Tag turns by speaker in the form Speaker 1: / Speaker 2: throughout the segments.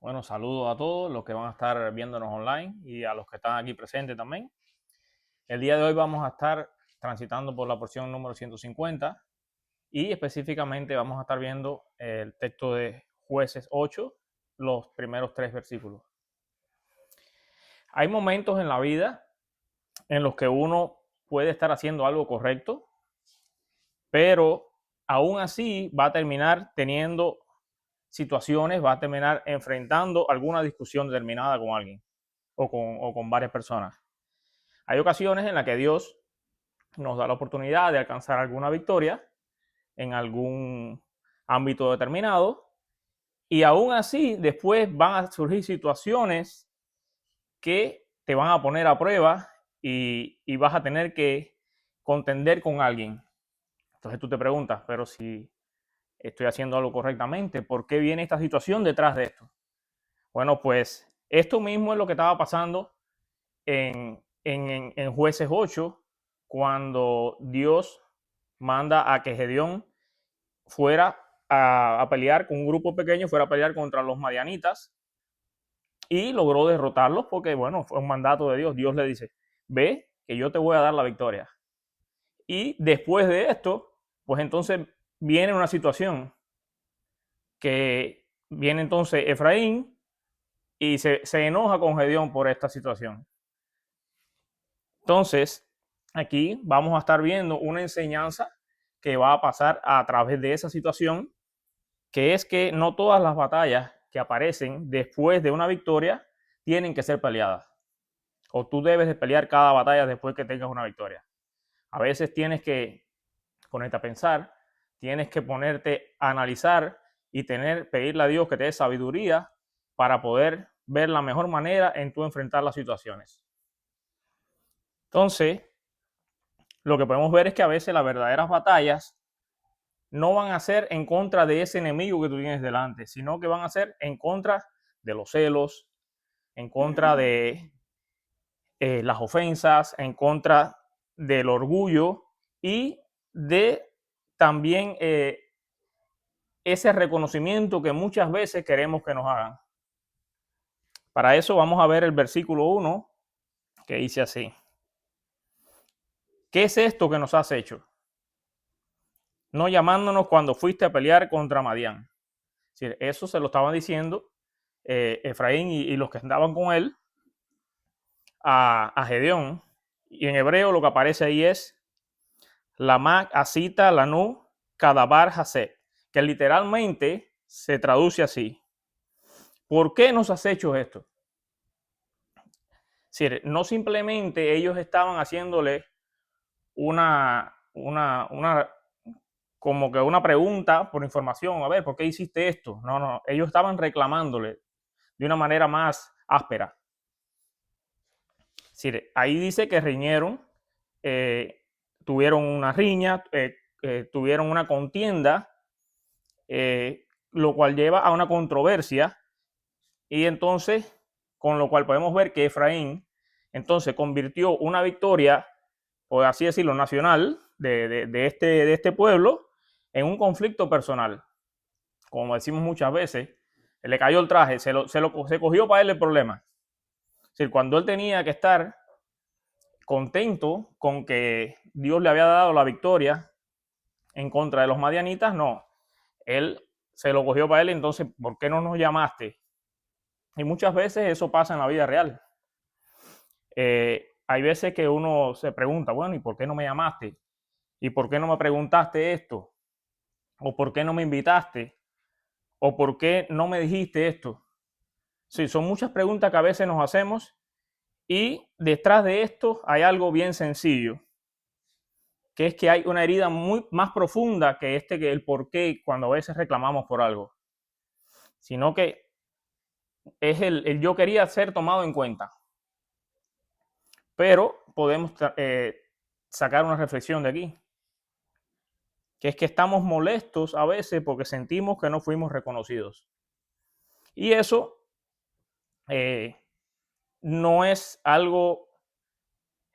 Speaker 1: Bueno, saludos a todos los que van a estar viéndonos online y a los que están aquí presentes también. El día de hoy vamos a estar transitando por la porción número 150 y específicamente vamos a estar viendo el texto de Jueces 8, los primeros 3 versículos. Hay momentos en la vida en los que uno puede estar haciendo algo correcto, pero aún así va a terminar teniendo situaciones, va a terminar enfrentando alguna discusión determinada con alguien o con varias personas. Hay ocasiones en las que Dios nos da la oportunidad de alcanzar alguna victoria en algún ámbito determinado y aún así después van a surgir situaciones que te van a poner a prueba y vas a tener que contender con alguien. Entonces tú te preguntas, pero si estoy haciendo algo correctamente, ¿por qué viene esta situación detrás de esto? Bueno, pues esto mismo es lo que estaba pasando en Jueces 8, cuando Dios manda a que Gedeón fuera a pelear con un grupo pequeño, fuera a pelear contra los madianitas y logró derrotarlos porque, bueno, fue un mandato de Dios. Dios le dice, ve que yo te voy a dar la victoria. Y después de esto, pues entonces viene una situación que viene entonces Efraín y se enoja con Gedeón por esta situación. Entonces, aquí vamos a estar viendo una enseñanza que va a pasar a través de esa situación, que es que no todas las batallas que aparecen después de una victoria tienen que ser peleadas. O tú debes de pelear cada batalla después que tengas una victoria. A veces tienes que ponerte a pensar, tienes que ponerte a analizar y pedirle a Dios que te dé sabiduría para poder ver la mejor manera en tú enfrentar las situaciones. Entonces, lo que podemos ver es que a veces las verdaderas batallas no van a ser en contra de ese enemigo que tú tienes delante, sino que van a ser en contra de los celos, en contra de las ofensas, en contra del orgullo y de también ese reconocimiento que muchas veces queremos que nos hagan. Para eso vamos a ver el versículo 1 que dice así. ¿Qué es esto que nos has hecho? No llamándonos cuando fuiste a pelear contra Madián. Es decir, eso se lo estaban diciendo Efraín y los que andaban con él a Gedeón. Y en hebreo lo que aparece ahí es Lamak, Asita, Lanú, Kadabar, Haset, que literalmente se traduce así. ¿Por qué nos has hecho esto? Es decir, no simplemente ellos estaban haciéndole una como que una pregunta por información, a ver, ¿por qué hiciste esto? No, ellos estaban reclamándole de una manera más áspera. Es decir, ahí dice que riñeron, tuvieron una riña, tuvieron una contienda, lo cual lleva a una controversia y entonces, con lo cual podemos ver que Efraín entonces convirtió una victoria, por así decirlo, nacional de este pueblo en un conflicto personal. Como decimos muchas veces, le cayó el traje, se cogió para él el problema. Es decir, cuando él tenía que estar contento con que Dios le había dado la victoria en contra de los madianitas, no. Él se lo cogió para él, entonces, ¿por qué no nos llamaste? Y muchas veces eso pasa en la vida real. Hay veces que uno se pregunta, bueno, ¿y por qué no me llamaste? ¿Y por qué no me preguntaste esto? ¿O por qué no me invitaste? ¿O por qué no me dijiste esto? Sí, son muchas preguntas que a veces nos hacemos y detrás de esto hay algo bien sencillo, que es que hay una herida muy más profunda que que el por qué cuando a veces reclamamos por algo, sino que es el yo quería ser tomado en cuenta. Pero podemos sacar una reflexión de aquí, que es que estamos molestos a veces porque sentimos que no fuimos reconocidos. Y eso no es algo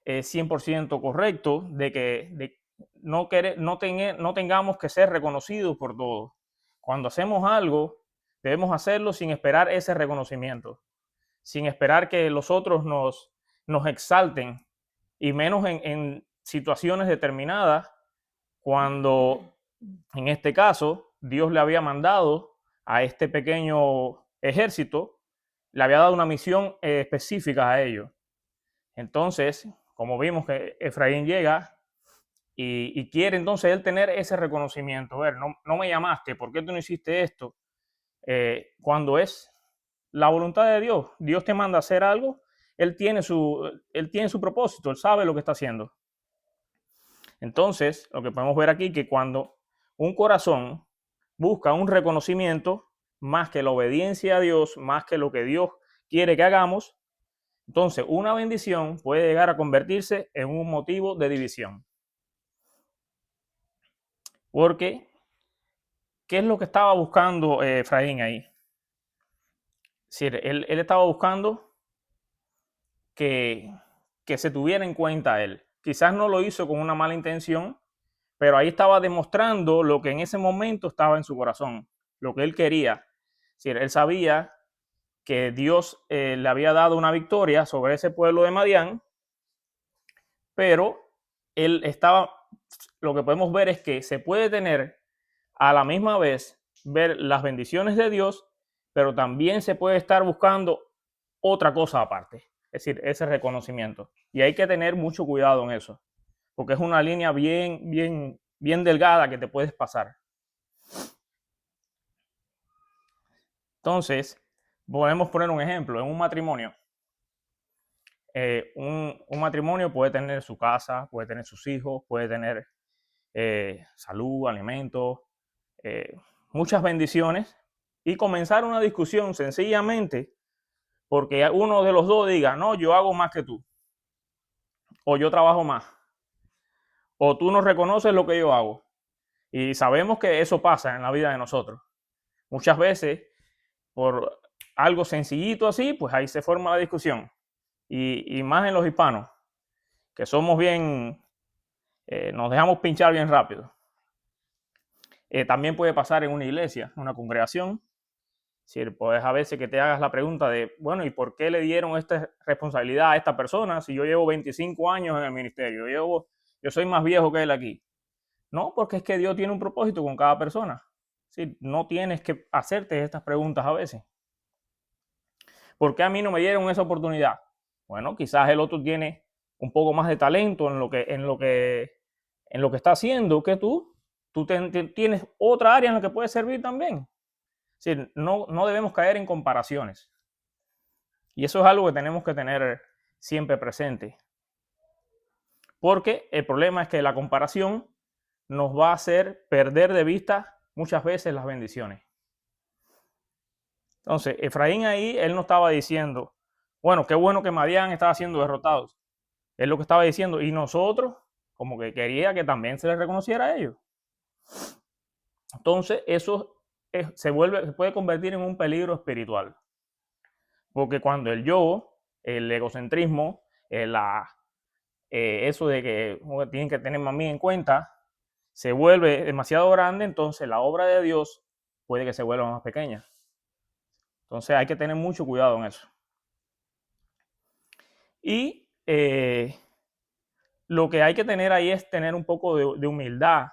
Speaker 1: 100% correcto, de que no tengamos que ser reconocidos por todos. Cuando hacemos algo, Debemos hacerlo sin esperar ese reconocimiento, sin esperar que los otros nos exalten, y menos en situaciones determinadas, cuando en este caso Dios le había mandado a este pequeño ejército, le había dado una misión específica a ellos. Entonces, como vimos que Efraín llega y quiere entonces él tener ese reconocimiento. A ver, no me llamaste, ¿por qué tú no hiciste esto? Cuando es la voluntad de Dios, Dios te manda a hacer algo, él tiene su propósito, Él sabe lo que está haciendo. Entonces, lo que podemos ver aquí, que cuando un corazón busca un reconocimiento más que la obediencia a Dios, más que lo que Dios quiere que hagamos, entonces una bendición puede llegar a convertirse en un motivo de división. Porque, ¿qué es lo que estaba buscando Efraín ahí? Es decir, él estaba buscando que se tuviera en cuenta a él. Quizás no lo hizo con una mala intención, pero ahí estaba demostrando lo que en ese momento estaba en su corazón, lo que él quería. Es decir, él sabía que Dios le había dado una victoria sobre ese pueblo de Madián, pero él estaba, lo que podemos ver es que se puede tener a la misma vez, ver las bendiciones de Dios, pero también se puede estar buscando otra cosa aparte, es decir, ese reconocimiento. Y hay que tener mucho cuidado en eso, porque es una línea bien delgada que te puedes pasar. Entonces, podemos poner un ejemplo, en un matrimonio. Un matrimonio puede tener su casa, puede tener sus hijos, puede tener salud, alimentos, muchas bendiciones, y comenzar una discusión sencillamente porque uno de los dos diga, no, yo hago más que tú, o yo trabajo más, o tú no reconoces lo que yo hago. Y sabemos que eso pasa en la vida de nosotros. Muchas veces, por algo sencillito así, pues ahí se forma la discusión. Y más en los hispanos, que somos bien, nos dejamos pinchar bien rápido. También puede pasar en una iglesia, una congregación. Si puedes a veces que te hagas la pregunta de, bueno, ¿y por qué le dieron esta responsabilidad a esta persona si yo llevo 25 años en el ministerio? Yo soy más viejo que él aquí. No, porque es que Dios tiene un propósito con cada persona. ¿Sí? No tienes que hacerte estas preguntas a veces. ¿Por qué a mí no me dieron esa oportunidad? Bueno, quizás el otro tiene un poco más de talento en lo que está haciendo que tú. Tú tienes otra área en la que puedes servir también. Es decir, no debemos caer en comparaciones. Y eso es algo que tenemos que tener siempre presente. Porque el problema es que la comparación nos va a hacer perder de vista muchas veces las bendiciones. Entonces, Efraín ahí, él no estaba diciendo, bueno, qué bueno que Madián estaba siendo derrotados. Él lo que estaba diciendo, y nosotros, como que quería que también se les reconociera a ellos. Entonces, eso se puede convertir en un peligro espiritual. Porque cuando el yo, el egocentrismo, eso de que tienen que tener a mí en cuenta, se vuelve demasiado grande, entonces la obra de Dios puede que se vuelva más pequeña. Entonces hay que tener mucho cuidado en eso. Y lo que hay que tener ahí es tener un poco de humildad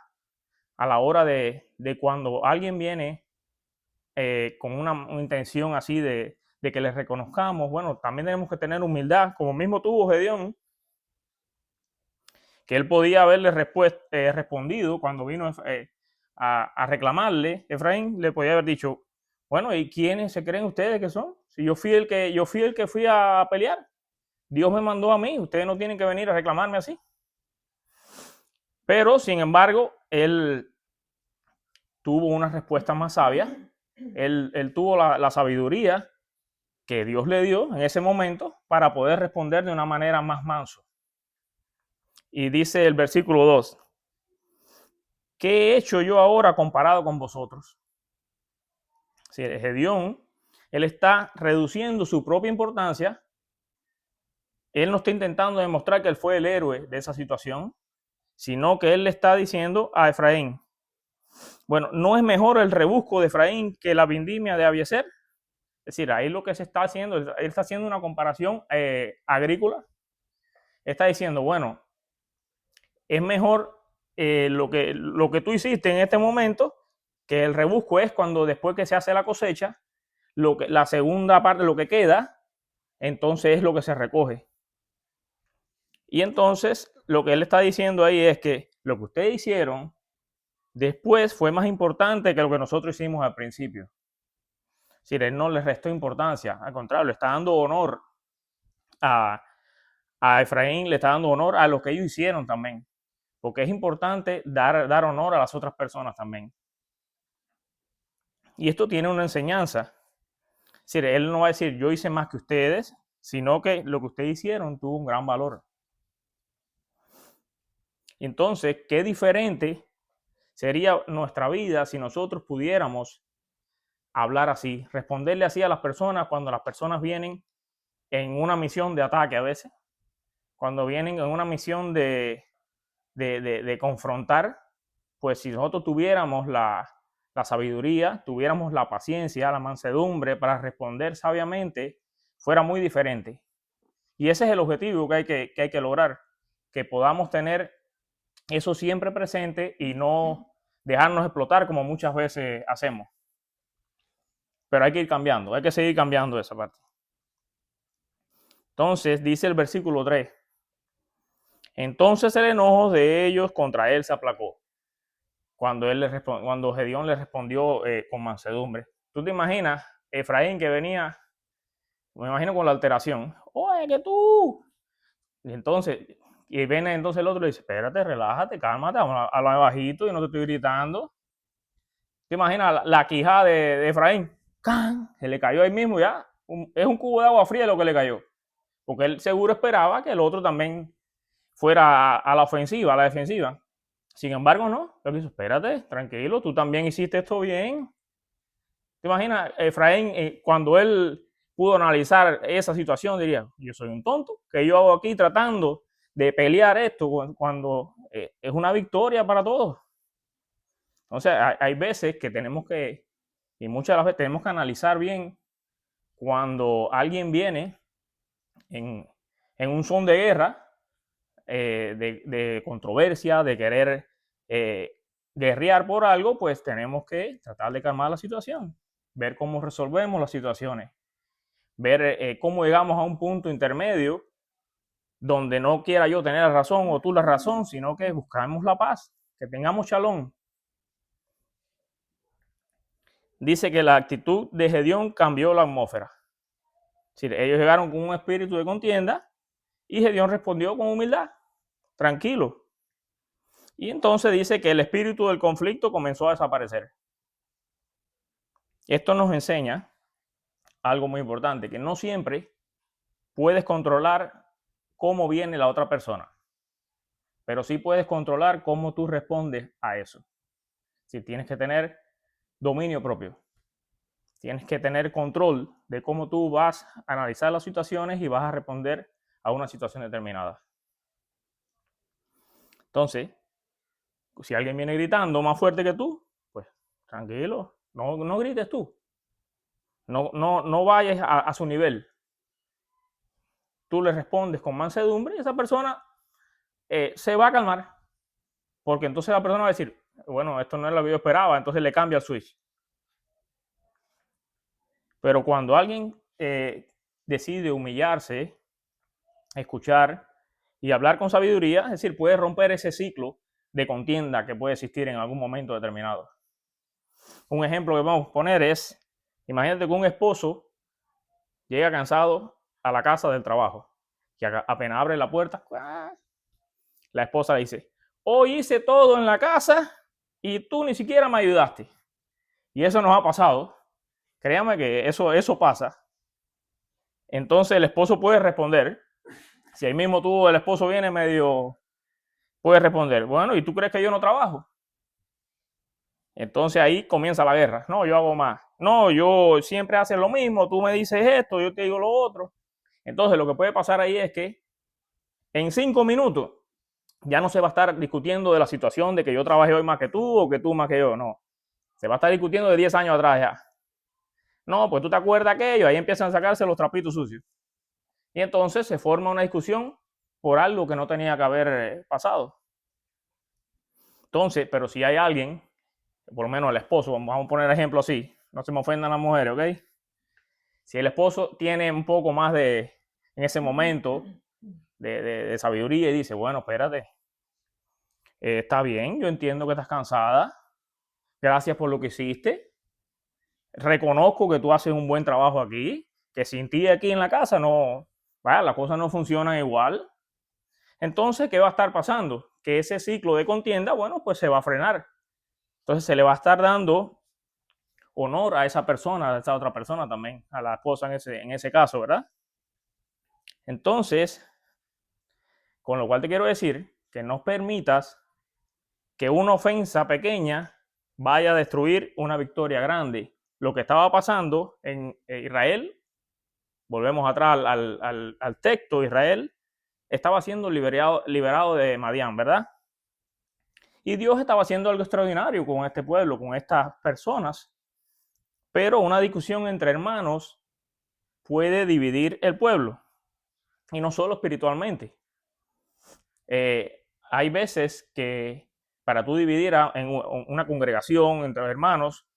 Speaker 1: a la hora de cuando alguien viene con una intención así de que les reconozcamos. Bueno, también tenemos que tener humildad, como mismo tuvo Gedeón, que él podía haberle respondido cuando vino a reclamarle. Efraín le podía haber dicho, bueno, ¿y quiénes se creen ustedes que son? Si yo fui el que fui a pelear, Dios me mandó a mí, ustedes no tienen que venir a reclamarme así. Pero, sin embargo, él tuvo una respuesta más sabia. Él tuvo la sabiduría que Dios le dio en ese momento para poder responder de una manera más manso. Y dice el versículo 2, ¿qué he hecho yo ahora comparado con vosotros? Si Gedeón, él está reduciendo su propia importancia. Él no está intentando demostrar que él fue el héroe de esa situación, sino que él le está diciendo a Efraín, Bueno, ¿no es mejor el rebusco de Efraín que la vendimia de Abiezer? Es decir, ahí lo que se está haciendo, él está haciendo una comparación agrícola. Está diciendo, bueno, es mejor lo que tú hiciste en este momento, que el rebusco es cuando después que se hace la cosecha, la segunda parte, lo que queda, entonces es lo que se recoge. Y entonces lo que él está diciendo ahí es que lo que ustedes hicieron después fue más importante que lo que nosotros hicimos al principio. Es decir, él no le restó importancia, al contrario, le está dando honor a Efraín, le está dando honor a lo que ellos hicieron también, porque es importante dar honor a las otras personas también. Y esto tiene una enseñanza. Es decir, él no va a decir yo hice más que ustedes, sino que lo que ustedes hicieron tuvo un gran valor. Entonces, qué diferente sería nuestra vida si nosotros pudiéramos hablar así, responderle así a las personas cuando las personas vienen en una misión de ataque a veces, cuando vienen en una misión de confrontar, pues si nosotros tuviéramos la sabiduría, tuviéramos la paciencia, la mansedumbre para responder sabiamente, fuera muy diferente. Y ese es el objetivo que hay que lograr, que podamos tener eso siempre presente y no dejarnos explotar como muchas veces hacemos. Pero hay que ir cambiando, hay que seguir cambiando esa parte. Entonces dice el versículo 3. Entonces el enojo de ellos contra él se aplacó cuando Gedeón le respondió con mansedumbre. ¿Tú te imaginas Efraín que venía, me imagino con la alteración, oye, que tú? Y entonces, viene entonces el otro y dice, espérate, relájate, cálmate, habla bajito y no te estoy gritando. ¿Te imaginas la quijada de Efraín? ¡Can! Se le cayó ahí mismo ya. Es un cubo de agua fría lo que le cayó. Porque él seguro esperaba que el otro también fuera a la ofensiva, a la defensiva. Sin embargo, no. Lo que hizo, espérate, tranquilo, tú también hiciste esto bien. ¿Te imaginas, Efraín, cuando él pudo analizar esa situación, diría, yo soy un tonto, que yo hago aquí tratando de pelear esto cuando es una victoria para todos? Entonces, hay veces que tenemos que, y muchas de las veces tenemos que analizar bien cuando alguien viene en un son de guerra, de controversia, de querer guerrear por algo, pues tenemos que tratar de calmar la situación, ver cómo resolvemos las situaciones, ver cómo llegamos a un punto intermedio donde no quiera yo tener la razón o tú la razón, sino que buscamos la paz, que tengamos shalom. Dice que la actitud de Gedeón cambió la atmósfera. Es decir, ellos llegaron con un espíritu de contienda y Gedeón respondió con humildad, tranquilo. Y entonces dice que el espíritu del conflicto comenzó a desaparecer. Esto nos enseña algo muy importante, que no siempre puedes controlar cómo viene la otra persona, pero sí puedes controlar cómo tú respondes a eso. Si tienes que tener dominio propio, tienes que tener control de cómo tú vas a analizar las situaciones y vas a responder a una situación determinada. Entonces, si alguien viene gritando más fuerte que tú, pues tranquilo, no grites tú. No vayas a su nivel. Tú le respondes con mansedumbre y esa persona se va a calmar. Porque entonces la persona va a decir, bueno, esto no es lo que yo esperaba, entonces le cambia el switch. Pero cuando alguien decide humillarse, escuchar y hablar con sabiduría, es decir, puede romper ese ciclo de contienda que puede existir en algún momento determinado. Un ejemplo que vamos a poner es, imagínate que un esposo llega cansado a la casa del trabajo, que apenas abre la puerta, la esposa le dice, hoy hice todo en la casa y tú ni siquiera me ayudaste. Y eso nos ha pasado. Créame que eso pasa. Entonces el esposo puede responder. Si ahí mismo el esposo viene medio, puede responder, bueno, ¿y tú crees que yo no trabajo? Entonces ahí comienza la guerra. No, yo hago más. No, yo siempre haces lo mismo. Tú me dices esto, yo te digo lo otro. Entonces lo que puede pasar ahí es que en 5 minutos ya no se va a estar discutiendo de la situación de que yo trabajé hoy más que tú o que tú más que yo. No. Se va a estar discutiendo de 10 años atrás ya. No, pues tú te acuerdas aquello, ahí empiezan a sacarse los trapitos sucios. Y entonces se forma una discusión por algo que no tenía que haber pasado. Entonces, pero si hay alguien, por lo menos el esposo, vamos a poner ejemplo así, no se me ofendan las mujeres, ¿ok? Si el esposo tiene un poco más en ese momento, de sabiduría y dice, bueno, espérate, está bien, yo entiendo que estás cansada, gracias por lo que hiciste, reconozco que tú haces un buen trabajo aquí, que sin ti aquí en la casa no, vaya, las cosas no funcionan igual. Entonces, ¿qué va a estar pasando? Que ese ciclo de contienda, bueno, pues se va a frenar. Entonces se le va a estar dando honor a esa persona, a esa otra persona también, a la esposa en ese caso, ¿verdad? Entonces, con lo cual te quiero decir que no permitas que una ofensa pequeña vaya a destruir una victoria grande. Lo que estaba pasando en Israel, volvemos atrás al texto, Israel estaba siendo liberado de Madián, ¿verdad? Y Dios estaba haciendo algo extraordinario con este pueblo, con estas personas, pero una discusión entre hermanos puede dividir el pueblo, y no solo espiritualmente. Hay veces que para tú dividir en una congregación entre hermanos,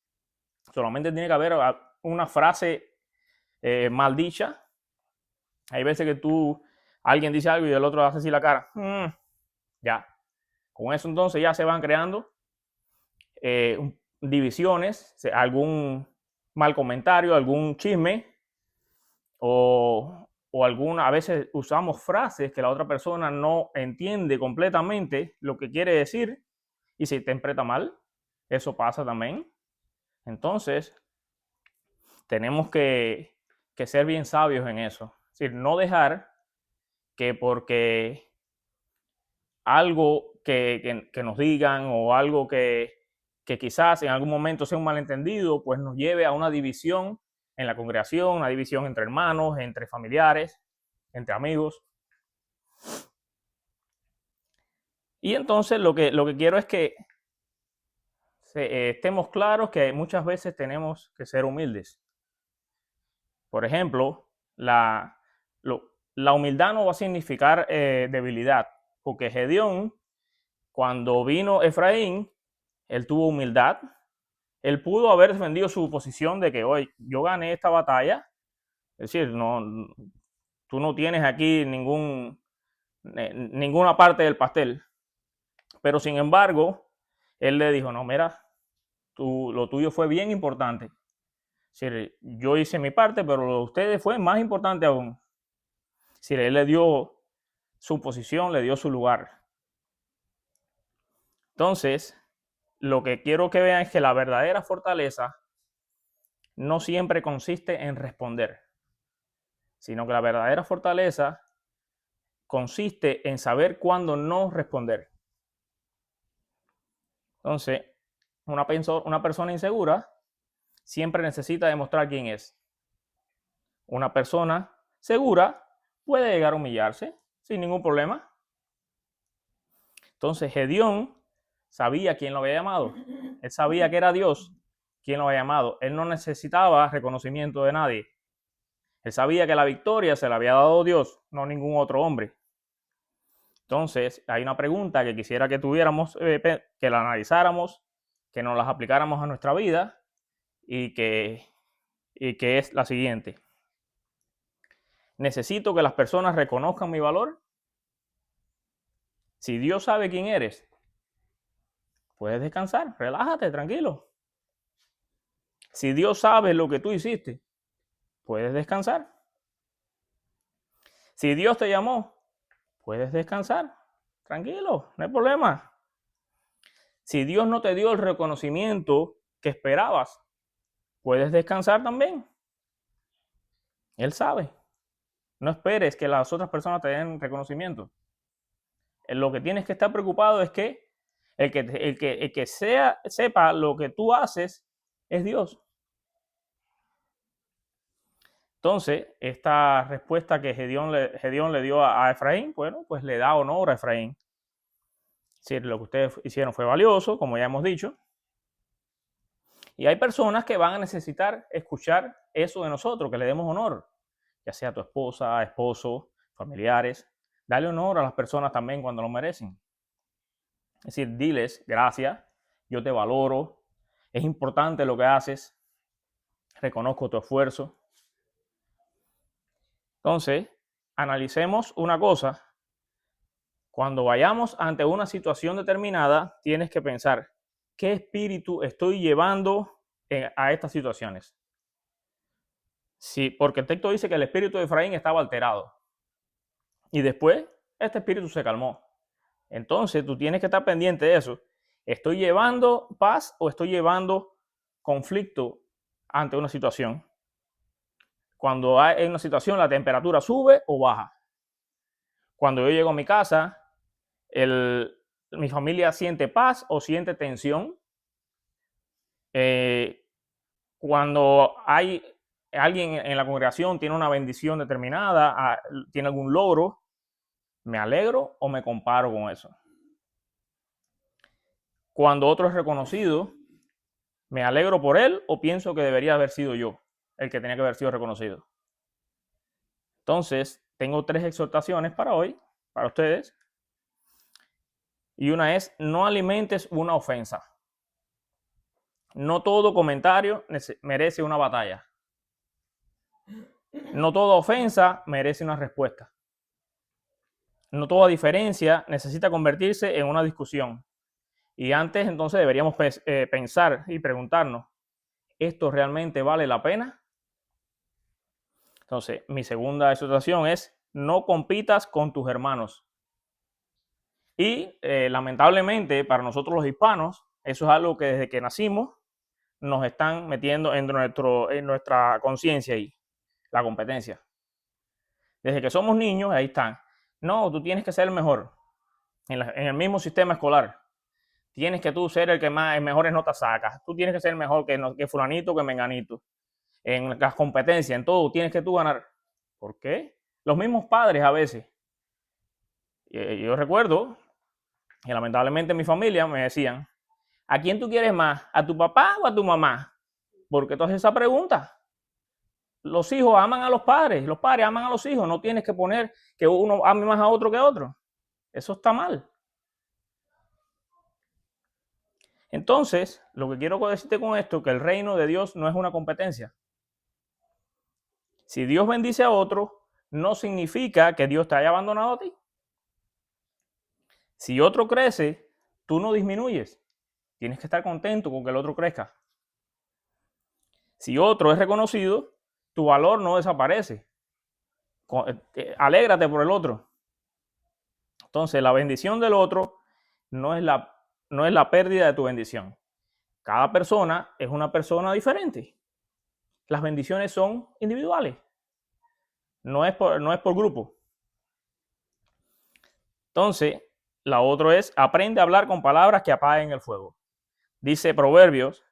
Speaker 1: solamente tiene que haber una frase mal dicha. Hay veces que alguien dice algo y el otro hace así la cara. Ya. Con eso entonces ya se van creando divisiones, algún mal comentario, algún chisme o a veces usamos frases que la otra persona no entiende completamente lo que quiere decir y se interpreta mal. Eso pasa también. Entonces, tenemos que ser bien sabios en eso. Es decir, no dejar que porque algo que nos digan o algo que quizás en algún momento sea un malentendido, pues nos lleve a una división en la congregación, una división entre hermanos, entre familiares, entre amigos. Y entonces lo que quiero es que estemos claros que muchas veces tenemos que ser humildes. Por ejemplo, la humildad no va a significar debilidad, porque Gedeón, cuando vino Efraín, él tuvo humildad. Él pudo haber defendido su posición de que, hoy yo gané esta batalla. Es decir, tú no tienes aquí ninguna parte del pastel. Pero sin embargo, él le dijo, no, mira, lo tuyo fue bien importante. Es decir, yo hice mi parte, pero lo de ustedes fue más importante aún. Es decir, él le dio su posición, le dio su lugar. Entonces, lo que quiero que vean es que la verdadera fortaleza no siempre consiste en responder, sino que la verdadera fortaleza consiste en saber cuándo no responder. Entonces, una persona insegura siempre necesita demostrar quién es. Una persona segura puede llegar a humillarse sin ningún problema. Entonces, Gedeón sabía quién lo había llamado. Él sabía que era Dios quien lo había llamado. Él no necesitaba reconocimiento de nadie. Él sabía que la victoria se la había dado Dios, no ningún otro hombre. Entonces, hay una pregunta que quisiera que tuviéramos, que la analizáramos, que nos las aplicáramos a nuestra vida y que es la siguiente. ¿Necesito que las personas reconozcan mi valor? Si Dios sabe quién eres, puedes descansar, relájate, tranquilo. Si Dios sabe lo que tú hiciste, puedes descansar. Si Dios te llamó, puedes descansar, tranquilo, no hay problema. Si Dios no te dio el reconocimiento que esperabas, puedes descansar también. Él sabe. No esperes que las otras personas te den reconocimiento. Lo que tienes que estar preocupado es que el que sepa lo que tú haces es Dios. Entonces, esta respuesta que Gedeón le dio a Efraín, bueno, pues le da honor a Efraín. Es decir, lo que ustedes hicieron fue valioso, como ya hemos dicho. Y hay personas que van a necesitar escuchar eso de nosotros, que le demos honor, ya sea tu esposa, esposo, familiares. Dale honor a las personas también cuando lo merecen. Es decir, diles gracias, yo te valoro, es importante lo que haces, reconozco tu esfuerzo. Entonces, analicemos una cosa. Cuando vayamos ante una situación determinada, tienes que pensar, ¿qué espíritu estoy llevando a estas situaciones? Sí, porque el texto dice que el espíritu de Efraín estaba alterado. Y después, este espíritu se calmó. Entonces, tú tienes que estar pendiente de eso. ¿Estoy llevando paz o estoy llevando conflicto ante una situación? Cuando hay una situación, la temperatura sube o baja. Cuando yo llego a mi casa, mi familia siente paz o siente tensión. Cuando hay alguien en la congregación tiene una bendición determinada, tiene algún logro, ¿me alegro o me comparo con eso? Cuando otro es reconocido, ¿me alegro por él o pienso que debería haber sido yo el que tenía que haber sido reconocido? Entonces, tengo 3 exhortaciones para hoy, para ustedes. Y una es, no alimentes una ofensa. No todo comentario merece una batalla. No toda ofensa merece una respuesta. No toda diferencia necesita convertirse en una discusión. Y antes, entonces, deberíamos pensar y preguntarnos, ¿esto realmente vale la pena? Entonces, mi segunda exhortación es, no compitas con tus hermanos. Y lamentablemente, para nosotros los hispanos, eso es algo que desde que nacimos nos están metiendo en nuestra conciencia ahí, la competencia. Desde que somos niños, ahí están. No, tú tienes que ser el mejor. En el mismo sistema escolar. Tienes que tú ser el que más mejores notas sacas. Tú tienes que ser mejor que fulanito, que menganito. En las competencias, en todo, tienes que tú ganar. ¿Por qué? Los mismos padres a veces. Yo recuerdo que lamentablemente en mi familia me decían, ¿a quién tú quieres más? ¿A tu papá o a tu mamá? Porque tú haces esa pregunta. Los hijos aman a los padres aman a los hijos. No tienes que poner que uno ame más a otro que a otro. Eso está mal. Entonces, lo que quiero decirte con esto es que el reino de Dios no es una competencia. Si Dios bendice a otro, no significa que Dios te haya abandonado a ti. Si otro crece, tú no disminuyes. Tienes que estar contento con que el otro crezca. Si otro es reconocido, tu valor no desaparece. Alégrate por el otro. Entonces, la bendición del otro no es la pérdida de tu bendición. Cada persona es una persona diferente. Las bendiciones son individuales. No es por grupo. Entonces, la otra es, aprende a hablar con palabras que apaguen el fuego. Dice Proverbios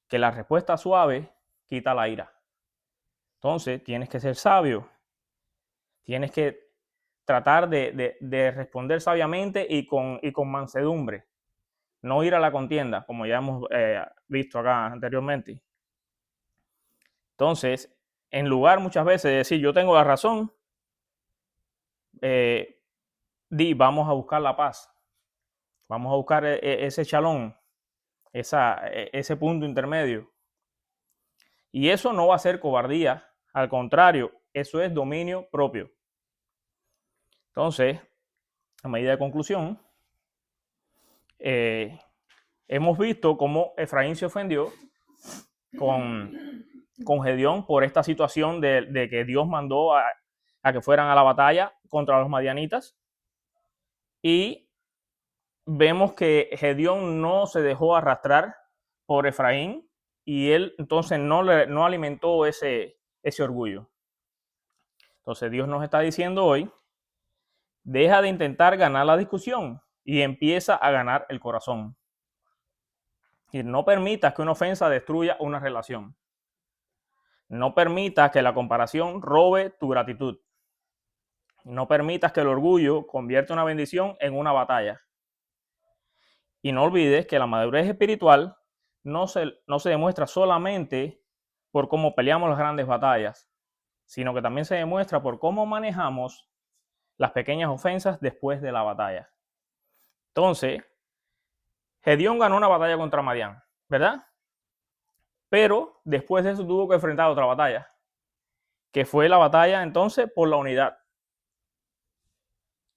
Speaker 1: que la respuesta suave quita la ira. Entonces, tienes que ser sabio. Tienes que tratar de responder sabiamente y con mansedumbre. No ir a la contienda, como ya hemos visto acá anteriormente. Entonces, en lugar muchas veces de decir yo tengo la razón, vamos a buscar la paz. Vamos a buscar ese chalón, ese punto intermedio. Y eso no va a ser cobardía, al contrario, eso es dominio propio. Entonces, a medida de conclusión, hemos visto cómo Efraín se ofendió con Gedeón por esta situación de que Dios mandó a que fueran a la batalla contra los madianitas. Y vemos que Gedeón no se dejó arrastrar por Efraín y él entonces no alimentó ese orgullo. Entonces Dios nos está diciendo hoy, deja de intentar ganar la discusión y empieza a ganar el corazón. Y no permitas que una ofensa destruya una relación. No permitas que la comparación robe tu gratitud. No permitas que el orgullo convierta una bendición en una batalla. Y no olvides que la madurez espiritual no se demuestra solamente por cómo peleamos las grandes batallas, sino que también se demuestra por cómo manejamos las pequeñas ofensas después de la batalla. Entonces, Gedeón ganó una batalla contra Madián, ¿verdad? Pero después de eso tuvo que enfrentar otra batalla, que fue la batalla entonces por la unidad.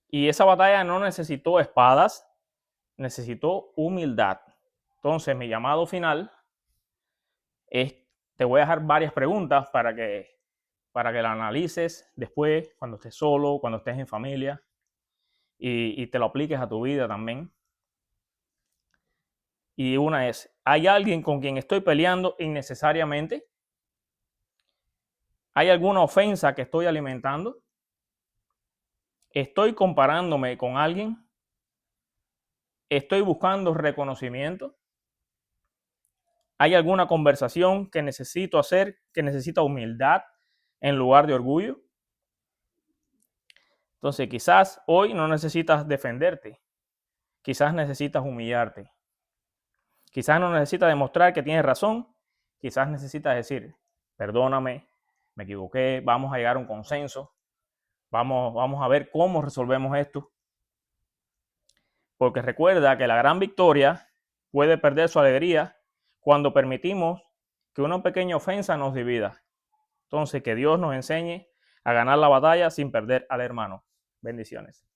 Speaker 1: Y esa batalla no necesitó espadas, necesitó humildad. Entonces, mi llamado final es, te voy a dejar varias preguntas para que la analices después, cuando estés solo, cuando estés en familia, y te lo apliques a tu vida también. Y una es, ¿hay alguien con quien estoy peleando innecesariamente? ¿Hay alguna ofensa que estoy alimentando? ¿Estoy comparándome con alguien? ¿Estoy buscando reconocimiento? ¿Hay alguna conversación que necesito hacer que necesita humildad en lugar de orgullo? Entonces, quizás hoy no necesitas defenderte, quizás necesitas humillarte. Quizás no necesitas demostrar que tienes razón, quizás necesitas decir, perdóname, me equivoqué, vamos a llegar a un consenso, vamos a ver cómo resolvemos esto. Porque recuerda que la gran victoria puede perder su alegría cuando permitimos que una pequeña ofensa nos divida. Entonces, que Dios nos enseñe a ganar la batalla sin perder al hermano. Bendiciones.